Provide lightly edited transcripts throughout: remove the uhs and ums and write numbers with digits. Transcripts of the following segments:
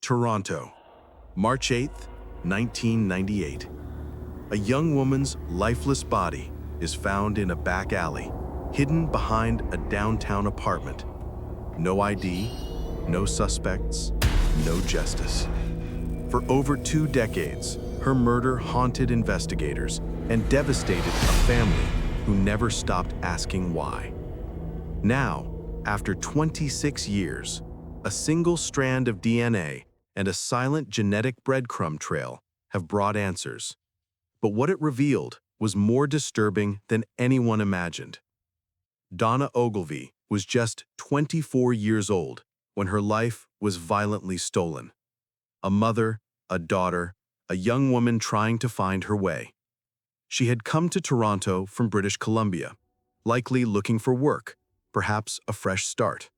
Toronto, March 8, 1998. A young woman's lifeless body is found in a back alley, hidden behind a downtown apartment. No ID, no suspects, no justice. For over 2 decades, her murder haunted investigators and devastated a family who never stopped asking why. Now, after 26 years, a single strand of DNA and a silent genetic breadcrumb trail have brought answers. But what it revealed was more disturbing than anyone imagined. Donna Ogilvie was just 24 years old when her life was violently stolen. A mother, a daughter, a young woman trying to find her way. She had come to Toronto from British Columbia, likely looking for work, perhaps a fresh start.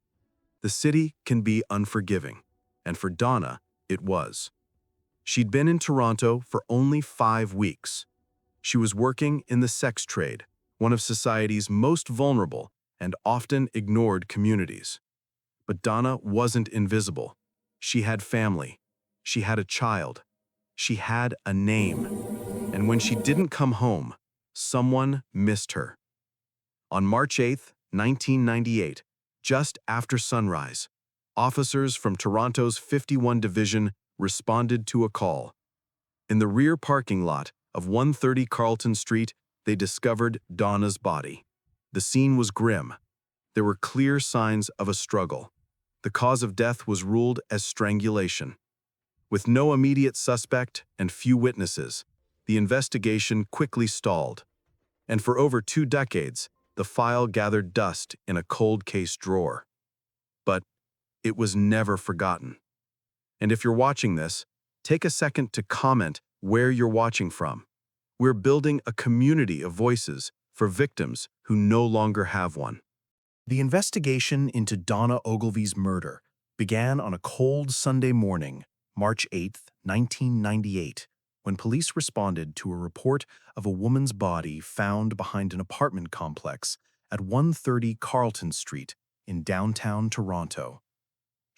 The city can be unforgiving, and for Donna, it was. She'd been in Toronto for only 5 weeks. She was working in the sex trade, one of society's most vulnerable and often ignored communities. But Donna wasn't invisible. She had family. She had a child. She had a name. And when she didn't come home, someone missed her. On March 8, 1998, just after sunrise, officers from Toronto's 51 Division responded to a call. In the rear parking lot of 130 Carlton Street, they discovered Donna's body. The scene was grim. There were clear signs of a struggle. The cause of death was ruled as strangulation. With no immediate suspect and few witnesses, the investigation quickly stalled. And for over 2 decades, the file gathered dust in a cold case drawer. But it was never forgotten. And if you're watching this, take a second to comment where you're watching from. We're building a community of voices for victims who no longer have one. The investigation into Donna Ogilvie's murder began on a cold Sunday morning, March 8, 1998, when police responded to a report of a woman's body found behind an apartment complex at 130 Carlton Street in downtown Toronto.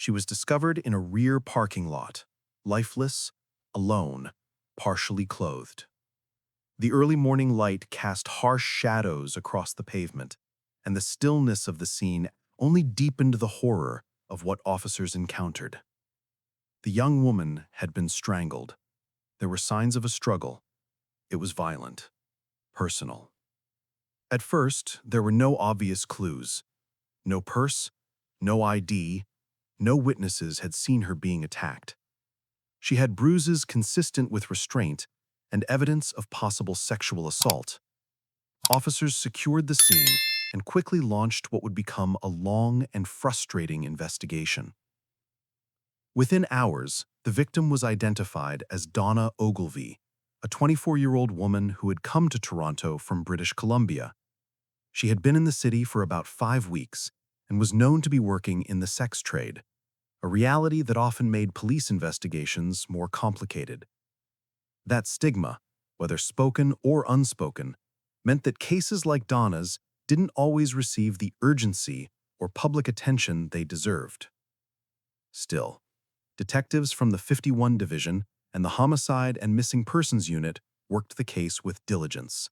She was discovered in a rear parking lot, lifeless, alone, partially clothed. The early morning light cast harsh shadows across the pavement, and the stillness of the scene only deepened the horror of what officers encountered. The young woman had been strangled. There were signs of a struggle. It was violent, personal. At first, there were no obvious clues. No purse, no ID, no witnesses had seen her being attacked. She had bruises consistent with restraint and evidence of possible sexual assault. Officers secured the scene and quickly launched what would become a long and frustrating investigation. Within hours, the victim was identified as Donna Ogilvie, a 24-year-old woman who had come to Toronto from British Columbia. She had been in the city for about 5 weeks and was known to be working in the sex trade, a reality that often made police investigations more complicated. That stigma, whether spoken or unspoken, meant that cases like Donna's didn't always receive the urgency or public attention they deserved. Still, detectives from the 51 Division and the Homicide and Missing Persons Unit worked the case with diligence.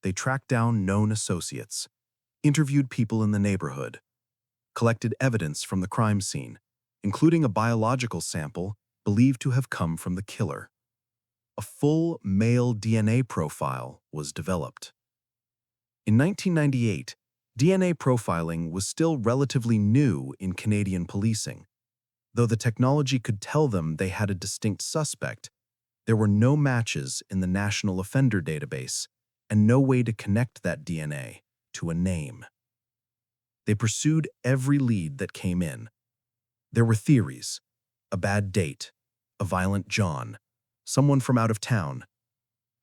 They tracked down known associates, interviewed people in the neighborhood, collected evidence from the crime scene, including a biological sample believed to have come from the killer. A full male DNA profile was developed. In 1998, DNA profiling was still relatively new in Canadian policing. Though the technology could tell them they had a distinct suspect, there were no matches in the National Offender Database and no way to connect that DNA to a name. They pursued every lead that came in. There were theories: a bad date, a violent John, someone from out of town.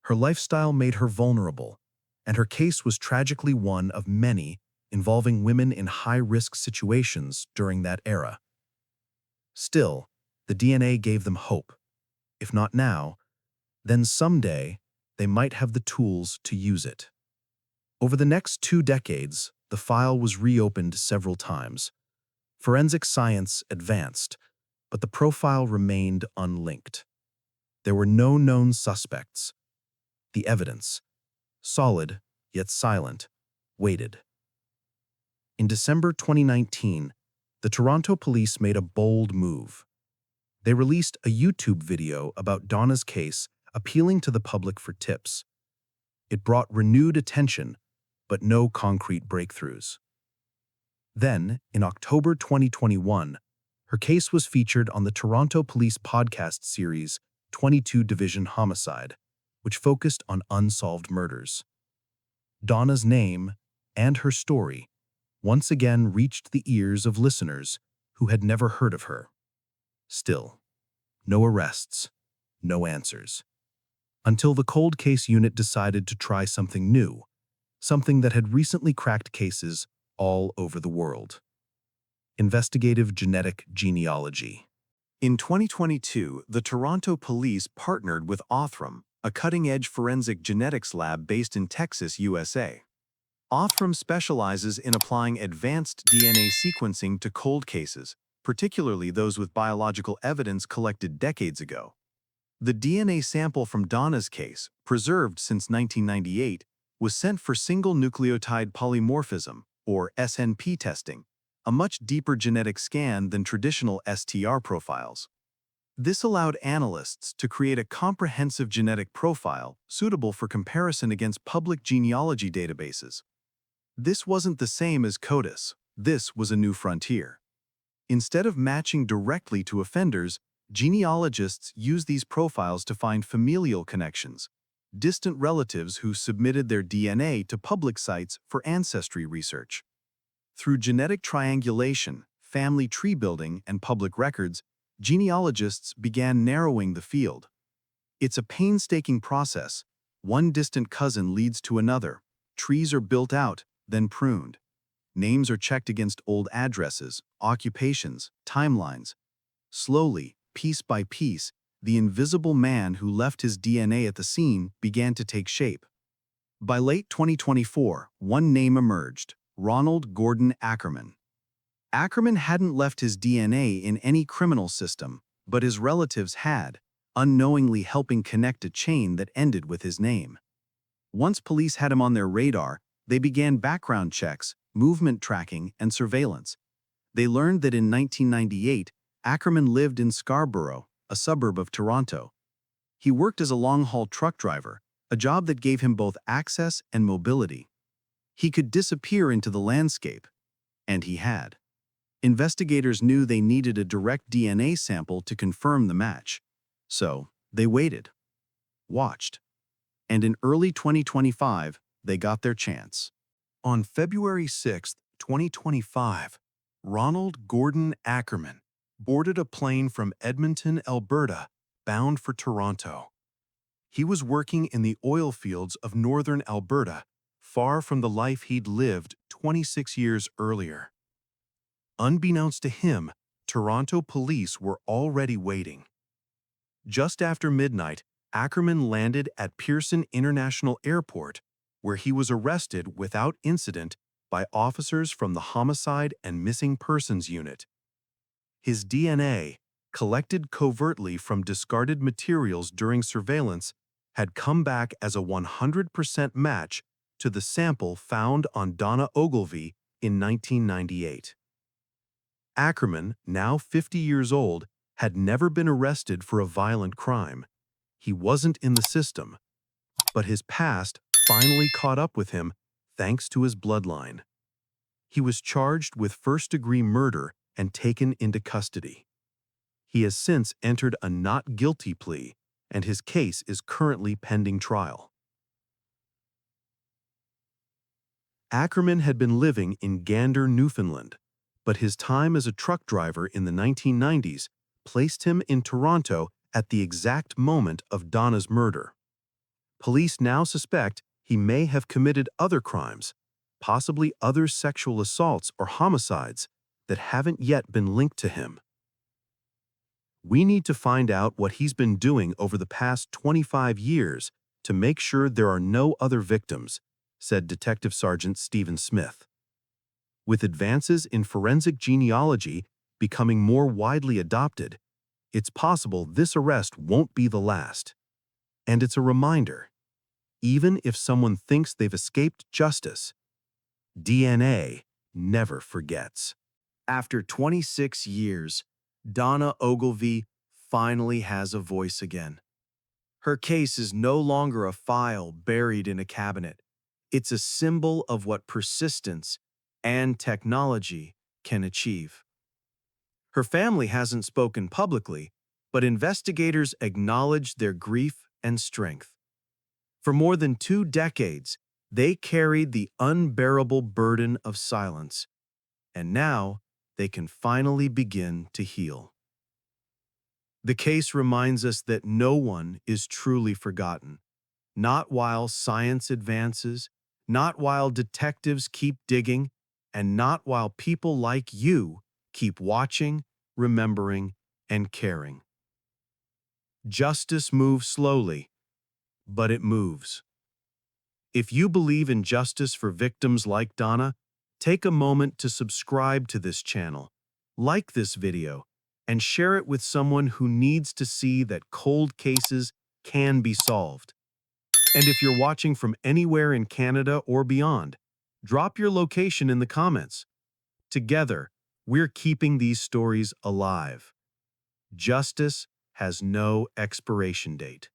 Her lifestyle made her vulnerable, and her case was tragically one of many involving women in high-risk situations during that era. Still, the DNA gave them hope. If not now, then someday they might have the tools to use it. Over the next 2 decades, the file was reopened several times. Forensic science advanced. but the profile remained unlinked. There were no known suspects. The evidence, solid yet silent, waited. In December 2019, the Toronto police made a bold move. They released a YouTube video about Donna's case, appealing to the public for tips. It brought renewed attention, but no concrete breakthroughs. Then, in October 2021, her case was featured on the Toronto Police podcast series 22 Division Homicide, which focused on unsolved murders. Donna's name and her story once again reached the ears of listeners who had never heard of her. Still, no arrests, no answers. Until the cold case unit decided to try something new, something that had recently cracked cases all over the world. Investigative genetic genealogy. In 2022, the Toronto police partnered with Othram, a cutting-edge forensic genetics lab based in Texas, USA. Othram specializes in applying advanced DNA sequencing to cold cases, particularly those with biological evidence collected decades ago. The DNA sample from Donna's case, preserved since 1998, was sent for single nucleotide polymorphism, or SNP testing, a much deeper genetic scan than traditional STR profiles. This allowed analysts to create a comprehensive genetic profile suitable for comparison against public genealogy databases. This wasn't the same as CODIS. This was a new frontier. Instead of matching directly to offenders, genealogists used these profiles to find familial connections, distant relatives who submitted their DNA to public sites for ancestry research. Through genetic triangulation, family tree building, and public records, genealogists began narrowing the field. It's a painstaking process. One distant cousin leads to another. Trees are built out, then pruned. Names are checked against old addresses, occupations, timelines. Slowly, piece by piece, the invisible man who left his DNA at the scene began to take shape. By late 2024, one name emerged: Ronald Gordon Ackerman. Ackerman hadn't left his DNA in any criminal system, but his relatives had, unknowingly helping connect a chain that ended with his name. Once police had him on their radar, they began background checks, movement tracking, and surveillance. They learned that in 1998, Ackerman lived in Scarborough, a suburb of Toronto. He worked as a long-haul truck driver, a job that gave him both access and mobility. He could disappear into the landscape, and he had. Investigators knew they needed a direct DNA sample to confirm the match. So, they waited, watched, and in early 2025, they got their chance. On February 6, 2025, Ronald Gordon Ackerman boarded a plane from Edmonton, Alberta, bound for Toronto. He was working in the oil fields of northern Alberta, far from the life he'd lived 26 years earlier. Unbeknownst to him, Toronto police were already waiting. Just after midnight, Ackerman landed at Pearson International Airport, where he was arrested without incident by officers from the Homicide and Missing Persons Unit. His DNA, collected covertly from discarded materials during surveillance, had come back as a 100% match to the sample found on Donna Ogilvie in 1998. Ackerman, now 50 years old, had never been arrested for a violent crime. He wasn't in the system, but his past finally caught up with him thanks to his bloodline. He was charged with first-degree murder and taken into custody. He has since entered a not guilty plea, and his case is currently pending trial. Ackerman had been living in Gander, Newfoundland, but his time as a truck driver in the 1990s placed him in Toronto at the exact moment of Donna's murder. Police now suspect he may have committed other crimes, possibly other sexual assaults or homicides that haven't yet been linked to him. We need to find out what he's been doing over the past 25 years to make sure there are no other victims, said Detective Sergeant Stephen Smith. With advances in forensic genealogy, becoming more widely adopted, it's possible this arrest won't be the last. And it's a reminder, even if someone thinks they've escaped justice, DNA never forgets. After 26 years, Donna Ogilvie finally has a voice again. Her case is no longer a file buried in a cabinet. It's a symbol of what persistence and technology can achieve. Her family hasn't spoken publicly, but investigators acknowledge their grief and strength. For more than 2 decades, they carried the unbearable burden of silence, and now they can finally begin to heal. The case reminds us that no one is truly forgotten, not while science advances, not while detectives keep digging, and not while people like you keep watching, remembering, and caring. Justice moves slowly, but it moves. If you believe in justice for victims like Donna, take a moment to subscribe to this channel, like this video, and share it with someone who needs to see that cold cases can be solved. And if you're watching from anywhere in Canada or beyond, drop your location in the comments. Together, we're keeping these stories alive. Justice has no expiration date.